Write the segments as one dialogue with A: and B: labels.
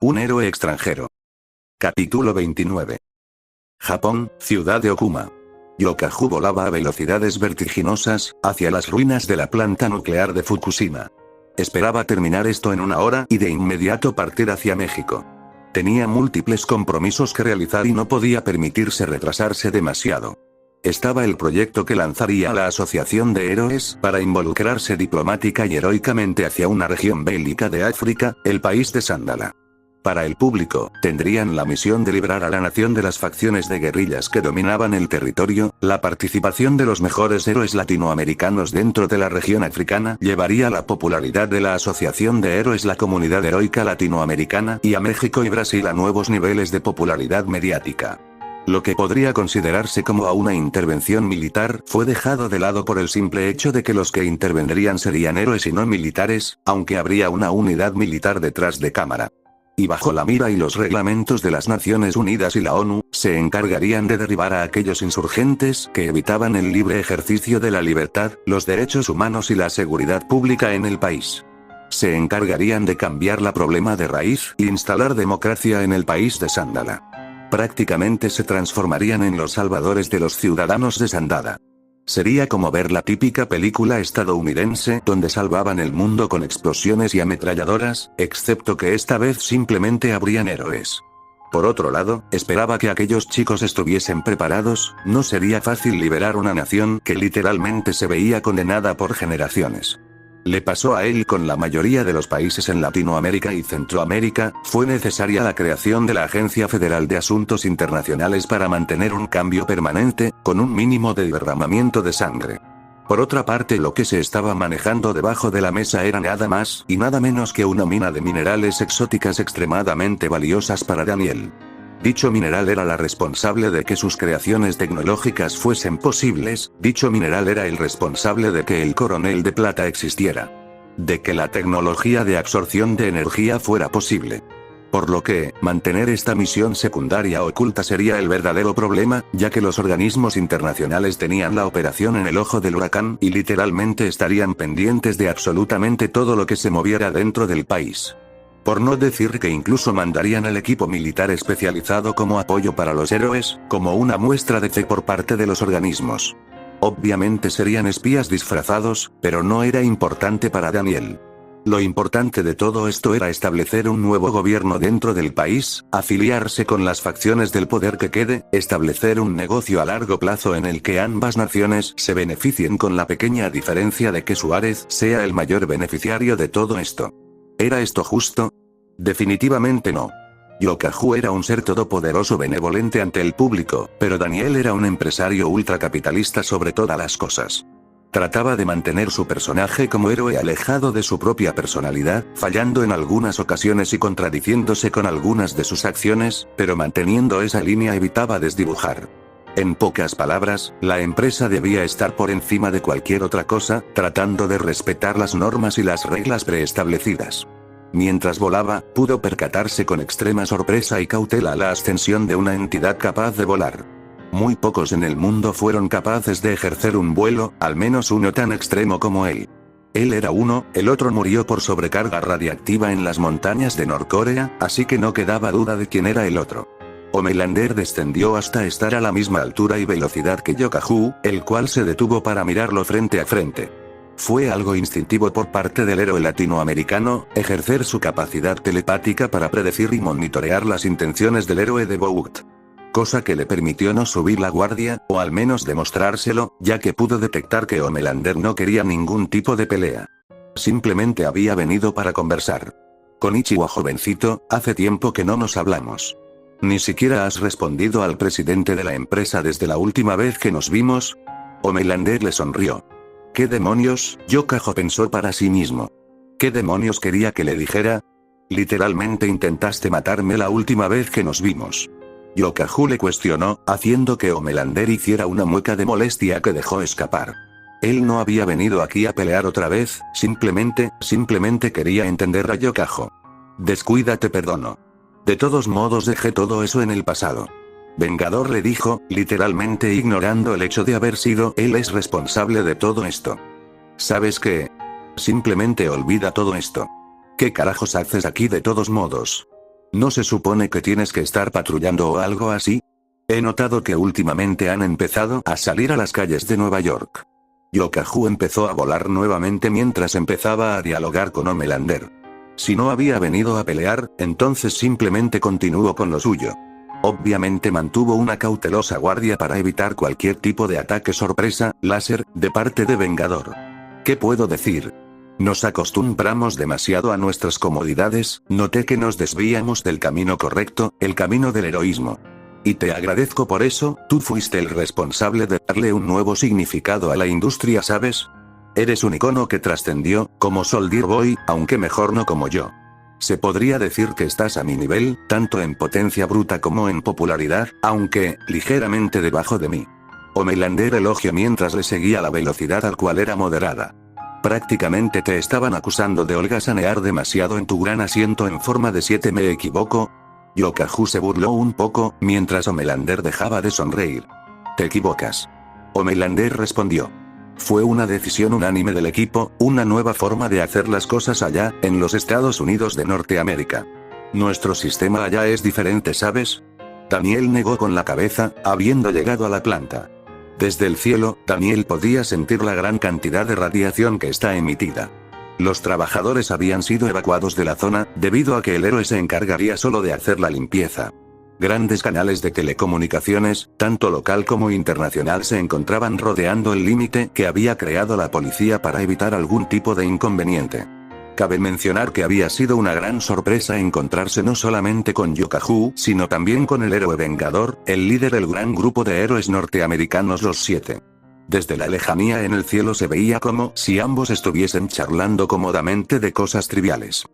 A: Un héroe extranjero. Capítulo 29. Japón, ciudad de Okuma. Yokahu volaba a velocidades vertiginosas, hacia las ruinas de la planta nuclear de Fukushima. Esperaba terminar esto en 1 hora y de inmediato partir hacia México. Tenía múltiples compromisos que realizar y no podía permitirse retrasarse demasiado. Estaba el proyecto que lanzaría la Asociación de Héroes para involucrarse diplomática y heroicamente hacia una región bélica de África, el país de Sándala. Para el público, tendrían la misión de librar a la nación de las facciones de guerrillas que dominaban el territorio. La participación de los mejores héroes latinoamericanos dentro de la región africana llevaría la popularidad de la Asociación de Héroes, la comunidad heroica latinoamericana, y a México y Brasil a nuevos niveles de popularidad mediática. Lo que podría considerarse como a una intervención militar fue dejado de lado por el simple hecho de que los que intervendrían serían héroes y no militares, aunque habría una unidad militar detrás de cámara. Y bajo la mira y los reglamentos de las Naciones Unidas y la ONU, se encargarían de derribar a aquellos insurgentes que evitaban el libre ejercicio de la libertad, los derechos humanos y la seguridad pública en el país. Se encargarían de cambiar la problema de raíz e instalar democracia en el país de Sándala. Prácticamente se transformarían en los salvadores de los ciudadanos de Sándala. Sería como ver la típica película estadounidense donde salvaban el mundo con explosiones y ametralladoras, excepto que esta vez simplemente habrían héroes. Por otro lado, esperaba que aquellos chicos estuviesen preparados. No sería fácil liberar una nación que literalmente se veía condenada por generaciones. Le pasó a él con la mayoría de los países en Latinoamérica y Centroamérica. Fue necesaria la creación de la Agencia Federal de Asuntos Internacionales para mantener un cambio permanente, con un mínimo de derramamiento de sangre. Por otra parte, lo que se estaba manejando debajo de la mesa era nada más y nada menos que una mina de minerales exóticas extremadamente valiosas para Daniel. Dicho mineral era la responsable de que sus creaciones tecnológicas fuesen posibles. Dicho mineral era el responsable de que el coronel de plata existiera. De que la tecnología de absorción de energía fuera posible. Por lo que, mantener esta misión secundaria oculta sería el verdadero problema, ya que los organismos internacionales tenían la operación en el ojo del huracán y literalmente estarían pendientes de absolutamente todo lo que se moviera dentro del país. Por no decir que incluso mandarían el equipo militar especializado como apoyo para los héroes, como una muestra de fe por parte de los organismos. Obviamente serían espías disfrazados, pero no era importante para Daniel. Lo importante de todo esto era establecer un nuevo gobierno dentro del país, afiliarse con las facciones del poder que quede, establecer un negocio a largo plazo en el que ambas naciones se beneficien, con la pequeña diferencia de que Suárez sea el mayor beneficiario de todo esto. ¿Era esto justo? Definitivamente no. Yokahu era un ser todopoderoso benevolente ante el público, pero Daniel era un empresario ultracapitalista sobre todas las cosas. Trataba de mantener su personaje como héroe alejado de su propia personalidad, fallando en algunas ocasiones y contradiciéndose con algunas de sus acciones, pero manteniendo esa línea evitaba desdibujar. En pocas palabras, la empresa debía estar por encima de cualquier otra cosa, tratando de respetar las normas y las reglas preestablecidas. Mientras volaba, pudo percatarse con extrema sorpresa y cautela la ascensión de una entidad capaz de volar. Muy pocos en el mundo fueron capaces de ejercer un vuelo, al menos uno tan extremo como él. Él era uno, el otro murió por sobrecarga radiactiva en las montañas de Norcorea, así que no quedaba duda de quién era el otro. Homelander descendió hasta estar a la misma altura y velocidad que Yokahu, el cual se detuvo para mirarlo frente a frente. Fue algo instintivo por parte del héroe latinoamericano, ejercer su capacidad telepática para predecir y monitorear las intenciones del héroe de Bout. Cosa que le permitió no subir la guardia, o al menos demostrárselo, ya que pudo detectar que Homelander no quería ningún tipo de pelea. Simplemente había venido para conversar. Konnichiwa, jovencito, hace tiempo que no nos hablamos. ¿Ni siquiera has respondido al presidente de la empresa desde la última vez que nos vimos? Homelander le sonrió. ¿Qué demonios? Yokahu pensó para sí mismo. ¿Qué demonios quería que le dijera? Literalmente intentaste matarme la última vez que nos vimos. Yokahu le cuestionó, haciendo que Homelander hiciera una mueca de molestia que dejó escapar. Él no había venido aquí a pelear otra vez, simplemente quería entender a Yokahu. Descuida, te perdono. De todos modos dejé todo eso en el pasado. Vengador, le dijo, literalmente ignorando el hecho de haber sido él es responsable de todo esto. ¿Sabes qué? Simplemente olvida todo esto. ¿Qué carajos haces aquí de todos modos? ¿No se supone que tienes que estar patrullando o algo así? He notado que últimamente han empezado a salir a las calles de Nueva York. Yokahu empezó a volar nuevamente mientras empezaba a dialogar con Homelander. Si no había venido a pelear, entonces simplemente continuó con lo suyo. Obviamente mantuvo una cautelosa guardia para evitar cualquier tipo de ataque sorpresa, láser, de parte de Vengador. ¿Qué puedo decir? Nos acostumbramos demasiado a nuestras comodidades, noté que nos desviamos del camino correcto, el camino del heroísmo. Y te agradezco por eso, tú fuiste el responsable de darle un nuevo significado a la industria, ¿sabes? Eres un icono que trascendió, como Soldier Boy, aunque mejor no como yo. Se podría decir que estás a mi nivel, tanto en potencia bruta como en popularidad, aunque, ligeramente debajo de mí. Homelander elogió mientras le seguía la velocidad al cual era moderada. Prácticamente te estaban acusando de holgazanear demasiado en tu gran asiento en forma de 7, ¿me equivoco? Yokahu se burló un poco, mientras Homelander dejaba de sonreír. Te equivocas. Homelander respondió. Fue una decisión unánime del equipo, una nueva forma de hacer las cosas allá, en los Estados Unidos de Norteamérica. Nuestro sistema allá es diferente, ¿sabes? Daniel negó con la cabeza, habiendo llegado a la planta. Desde el cielo, Daniel podía sentir la gran cantidad de radiación que está emitida. Los trabajadores habían sido evacuados de la zona, debido a que el héroe se encargaría solo de hacer la limpieza. Grandes canales de telecomunicaciones, tanto local como internacional, se encontraban rodeando el límite que había creado la policía para evitar algún tipo de inconveniente. Cabe mencionar que había sido una gran sorpresa encontrarse no solamente con Yokahu, sino también con el héroe Vengador, el líder del gran grupo de héroes norteamericanos, los 7. Desde la lejanía en el cielo se veía como si ambos estuviesen charlando cómodamente de cosas triviales.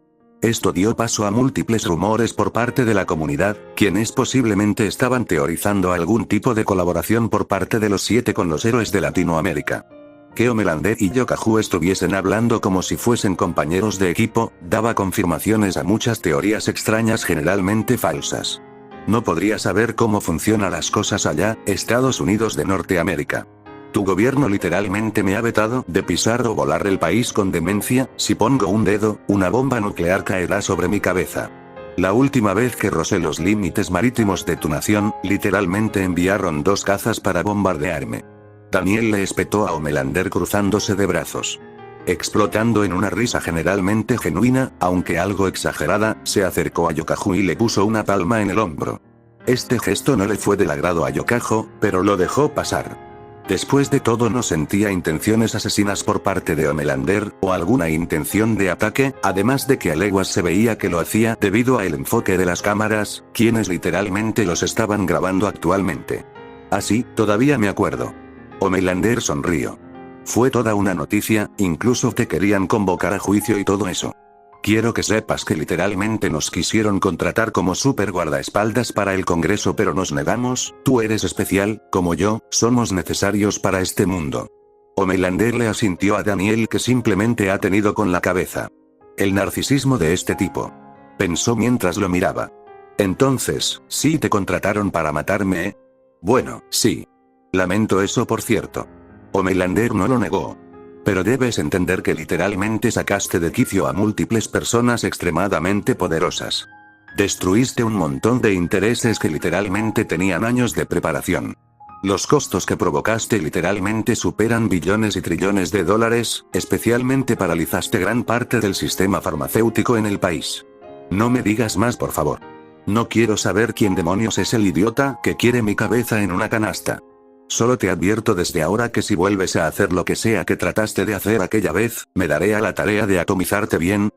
A: Esto dio paso a múltiples rumores por parte de la comunidad, quienes posiblemente estaban teorizando algún tipo de colaboración por parte de los 7 con los héroes de Latinoamérica. Que Homelander y Yokahu estuviesen hablando como si fuesen compañeros de equipo, daba confirmaciones a muchas teorías extrañas generalmente falsas. No podría saber cómo funcionan las cosas allá, Estados Unidos de Norteamérica. Tu gobierno literalmente me ha vetado de pisar o volar el país con demencia, si pongo un dedo, una bomba nuclear caerá sobre mi cabeza. La última vez que rozé los límites marítimos de tu nación, literalmente enviaron 2 cazas para bombardearme. Daniel le espetó a Homelander cruzándose de brazos. Explotando en una risa generalmente genuina, aunque algo exagerada, se acercó a Yokahu y le puso una palma en el hombro. Este gesto no le fue del agrado a Yokahu, pero lo dejó pasar. Después de todo no sentía intenciones asesinas por parte de Homelander, o alguna intención de ataque, además de que a leguas se veía que lo hacía debido al enfoque de las cámaras, quienes literalmente los estaban grabando actualmente. Así, todavía me acuerdo. Homelander sonrió. Fue toda una noticia, incluso te querían convocar a juicio y todo eso. Quiero que sepas que literalmente nos quisieron contratar como super guardaespaldas para el Congreso, pero nos negamos. Tú eres especial, como yo, somos necesarios para este mundo. Homelander le asintió a Daniel, que simplemente ha tenido con la cabeza. El narcisismo de este tipo. Pensó mientras lo miraba. Entonces, ¿sí te contrataron para matarme, eh? Bueno, sí. Lamento eso, por cierto. Homelander no lo negó. Pero debes entender que literalmente sacaste de quicio a múltiples personas extremadamente poderosas. Destruiste un montón de intereses que literalmente tenían años de preparación. Los costos que provocaste literalmente superan billones y trillones de dólares, especialmente paralizaste gran parte del sistema farmacéutico en el país. No me digas más, por favor. No quiero saber quién demonios es el idiota que quiere mi cabeza en una canasta. Solo te advierto desde ahora que si vuelves a hacer lo que sea que trataste de hacer aquella vez, me daré a la tarea de atomizarte bien.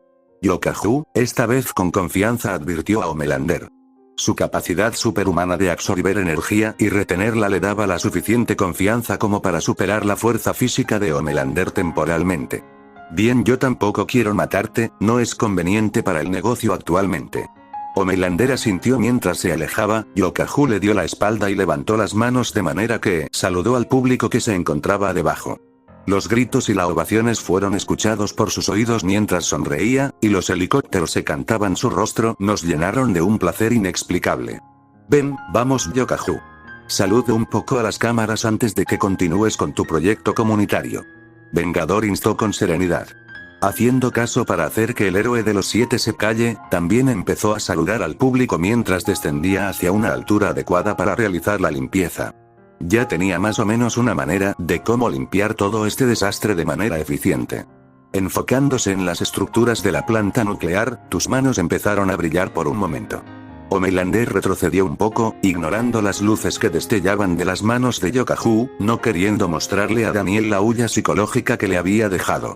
A: Yokahu, esta vez con confianza, advirtió a Homelander. Su capacidad superhumana de absorber energía y retenerla le daba la suficiente confianza como para superar la fuerza física de Homelander temporalmente. Bien, yo tampoco quiero matarte, no es conveniente para el negocio actualmente. Homelander asintió mientras se alejaba. Yokahu le dio la espalda y levantó las manos de manera que saludó al público que se encontraba debajo. Los gritos y las ovaciones fueron escuchados por sus oídos mientras sonreía, y los helicópteros que cantaban su rostro nos llenaron de un placer inexplicable. Ven, vamos, Yokahu. Salude un poco a las cámaras antes de que continúes con tu proyecto comunitario. Vengador instó con serenidad. haciendo caso para hacer que el héroe de los 7 se calle, también empezó a saludar al público mientras descendía hacia una altura adecuada para realizar la limpieza. Ya tenía más o menos una manera de cómo limpiar todo este desastre de manera eficiente. Enfocándose en las estructuras de la planta nuclear, tus manos empezaron a brillar por un momento. Homelander retrocedió un poco, ignorando las luces que destellaban de las manos de Yokahu, no queriendo mostrarle a Daniel la huella psicológica que le había dejado.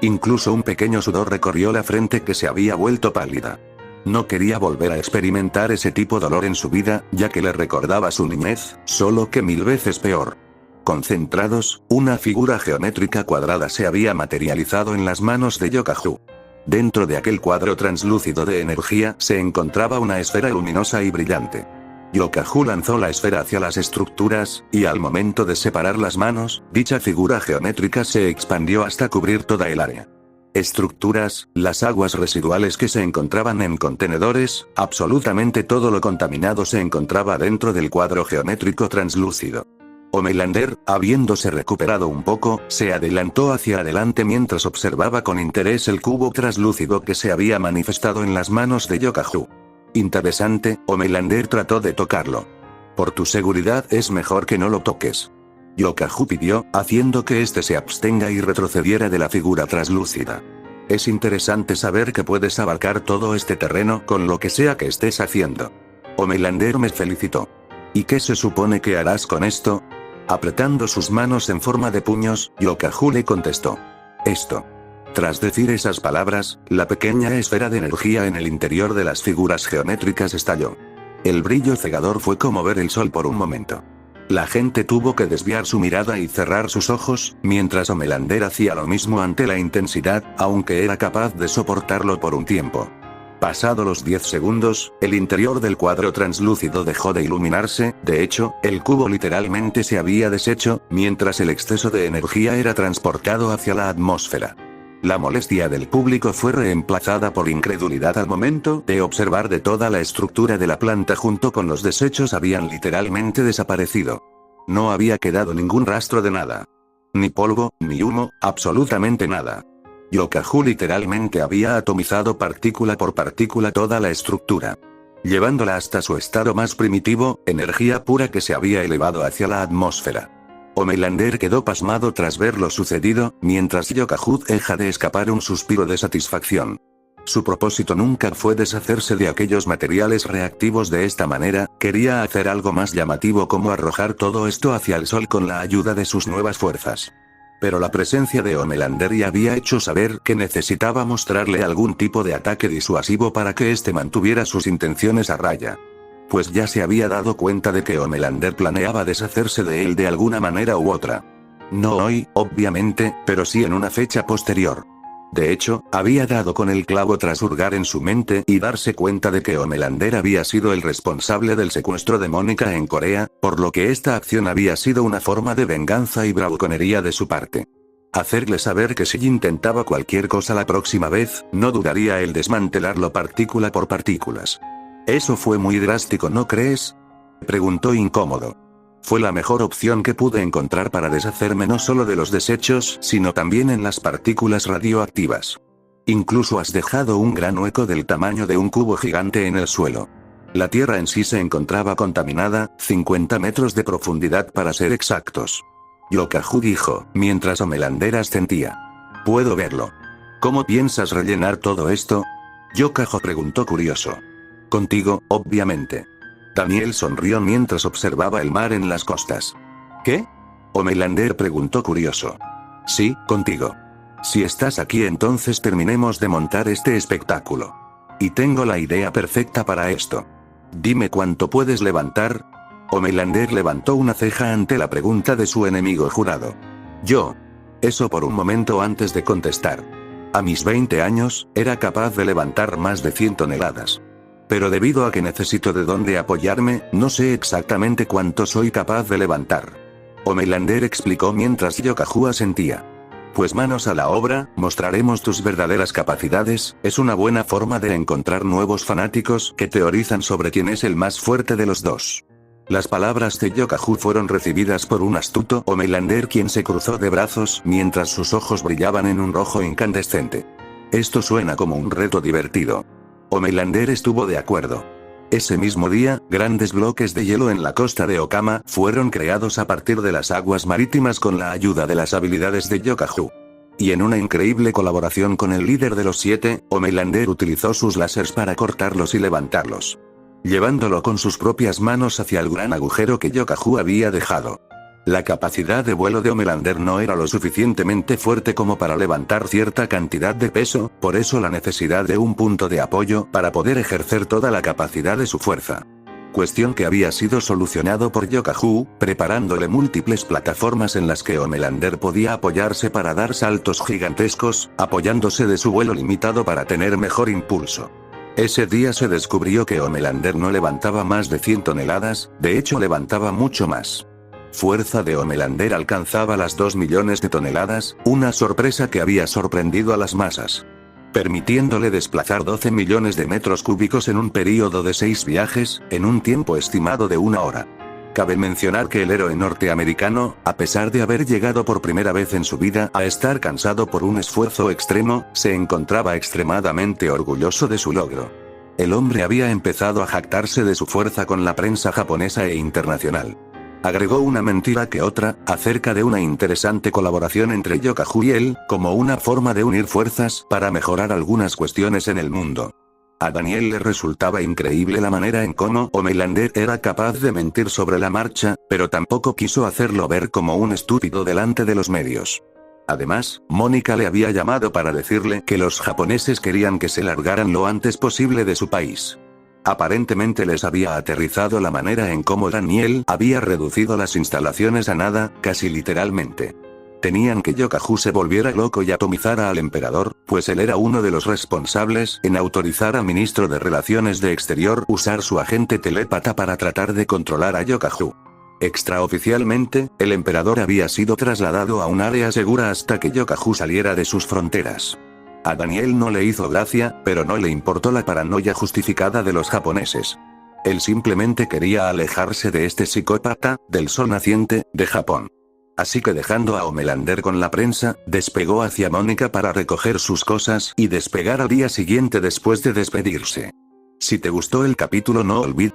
A: Incluso un pequeño sudor recorrió la frente que se había vuelto pálida. No quería volver a experimentar ese tipo de dolor en su vida, ya que le recordaba su niñez, solo que 1000 veces peor. Concentrados, una figura geométrica cuadrada se había materializado en las manos de Yokahu. Dentro de aquel cuadro translúcido de energía se encontraba una esfera luminosa y brillante. Yokahu lanzó la esfera hacia las estructuras, y al momento de separar las manos, dicha figura geométrica se expandió hasta cubrir toda el área. Estructuras, las aguas residuales que se encontraban en contenedores, absolutamente todo lo contaminado se encontraba dentro del cuadro geométrico translúcido. Homelander, habiéndose recuperado un poco, se adelantó hacia adelante mientras observaba con interés el cubo translúcido que se había manifestado en las manos de Yokahu. Interesante, Homelander trató de tocarlo. Por tu seguridad es mejor que no lo toques. Yokahu pidió, haciendo que éste se abstenga y retrocediera de la figura translúcida. Es interesante saber que puedes abarcar todo este terreno con lo que sea que estés haciendo. Homelander me felicitó. ¿Y qué se supone que harás con esto? Apretando sus manos en forma de puños, Yokahu le contestó. Esto. Tras decir esas palabras, la pequeña esfera de energía en el interior de las figuras geométricas estalló. El brillo cegador fue como ver el sol por un momento. La gente tuvo que desviar su mirada y cerrar sus ojos, mientras Homelander hacía lo mismo ante la intensidad, aunque era capaz de soportarlo por un tiempo. Pasado los 10 segundos, el interior del cuadro translúcido dejó de iluminarse, de hecho, el cubo literalmente se había deshecho, mientras el exceso de energía era transportado hacia la atmósfera. La molestia del público fue reemplazada por incredulidad al momento de observar de toda la estructura de la planta junto con los desechos habían literalmente desaparecido. No había quedado ningún rastro de nada. Ni polvo, ni humo, absolutamente nada. Yokahu literalmente había atomizado partícula por partícula toda la estructura, llevándola hasta su estado más primitivo, energía pura que se había elevado hacia la atmósfera. Homelander quedó pasmado tras ver lo sucedido, mientras Yokahu deja de escapar un suspiro de satisfacción. Su propósito nunca fue deshacerse de aquellos materiales reactivos de esta manera, quería hacer algo más llamativo como arrojar todo esto hacia el sol con la ayuda de sus nuevas fuerzas. Pero la presencia de Homelander ya había hecho saber que necesitaba mostrarle algún tipo de ataque disuasivo para que éste mantuviera sus intenciones a raya. Pues ya se había dado cuenta de que Homelander planeaba deshacerse de él de alguna manera u otra. No hoy, obviamente, pero sí en una fecha posterior. De hecho, había dado con el clavo tras hurgar en su mente y darse cuenta de que Homelander había sido el responsable del secuestro de Mónica en Corea, por lo que esta acción había sido una forma de venganza y bravuconería de su parte. Hacerle saber que si intentaba cualquier cosa la próxima vez, no dudaría el desmantelarlo partícula por partículas. Eso fue muy drástico, ¿no crees? Preguntó incómodo. Fue la mejor opción que pude encontrar para deshacerme no solo de los desechos, sino también en las partículas radioactivas. Incluso has dejado un gran hueco del tamaño de un cubo gigante en el suelo. La tierra en sí se encontraba contaminada, 50 metros de profundidad para ser exactos. Yokahu dijo, mientras Homelander asentía. Puedo verlo. ¿Cómo piensas rellenar todo esto? Yokahu preguntó curioso. Contigo, obviamente. Daniel sonrió mientras observaba el mar en las costas. ¿Qué? Homelander preguntó curioso. Sí, contigo. Si estás aquí entonces terminemos de montar este espectáculo. Y tengo la idea perfecta para esto. Dime cuánto puedes levantar. Homelander levantó una ceja ante la pregunta de su enemigo jurado. Yo. Eso por un momento antes de contestar. A mis 20 años, era capaz de levantar más de 100 toneladas. Pero debido a que necesito de dónde apoyarme, no sé exactamente cuánto soy capaz de levantar. Homelander explicó mientras Yokahu asentía. Pues manos a la obra, mostraremos tus verdaderas capacidades, es una buena forma de encontrar nuevos fanáticos que teorizan sobre quién es el más fuerte de los dos. Las palabras de Yokahu fueron recibidas por un astuto Homelander quien se cruzó de brazos mientras sus ojos brillaban en un rojo incandescente. Esto suena como un reto divertido. Homelander estuvo de acuerdo. Ese mismo día, grandes bloques de hielo en la costa de Okama fueron creados a partir de las aguas marítimas con la ayuda de las habilidades de Yokahu. Y en una increíble colaboración con el líder de los 7, Homelander utilizó sus láseres para cortarlos y levantarlos, llevándolo con sus propias manos hacia el gran agujero que Yokahu había dejado. La capacidad de vuelo de Homelander no era lo suficientemente fuerte como para levantar cierta cantidad de peso, por eso la necesidad de un punto de apoyo para poder ejercer toda la capacidad de su fuerza. Cuestión que había sido solucionado por Yokahu, preparándole múltiples plataformas en las que Homelander podía apoyarse para dar saltos gigantescos, apoyándose de su vuelo limitado para tener mejor impulso. Ese día se descubrió que Homelander no levantaba más de 100 toneladas, de hecho levantaba mucho más. Fuerza de Homelander alcanzaba las 2 millones de toneladas, una sorpresa que había sorprendido a las masas, permitiéndole desplazar 12 millones de metros cúbicos en un período de 6 viajes, en un tiempo estimado de 1 hora. Cabe mencionar que el héroe norteamericano, a pesar de haber llegado por primera vez en su vida a estar cansado por un esfuerzo extremo, se encontraba extremadamente orgulloso de su logro. El hombre había empezado a jactarse de su fuerza con la prensa japonesa e internacional. Agregó una mentira que otra, acerca de una interesante colaboración entre Yokahu y él, como una forma de unir fuerzas para mejorar algunas cuestiones en el mundo. A Daniel le resultaba increíble la manera en cómo Homelander era capaz de mentir sobre la marcha, pero tampoco quiso hacerlo ver como un estúpido delante de los medios. Además, Mónica le había llamado para decirle que los japoneses querían que se largaran lo antes posible de su país. Aparentemente les había aterrizado la manera en cómo Daniel había reducido las instalaciones a nada, casi literalmente. Tenían que Yokahu se volviera loco y atomizara al emperador, pues él era uno de los responsables en autorizar al ministro de Relaciones de Exterior usar su agente telépata para tratar de controlar a Yokahu. Extraoficialmente, el emperador había sido trasladado a un área segura hasta que Yokahu saliera de sus fronteras. A Daniel no le hizo gracia, pero no le importó la paranoia justificada de los japoneses. Él simplemente quería alejarse de este psicópata, del sol naciente, de Japón. Así que dejando a Homelander con la prensa, despegó hacia Mónica para recoger sus cosas y despegar al día siguiente después de despedirse. Si te gustó el capítulo no olvides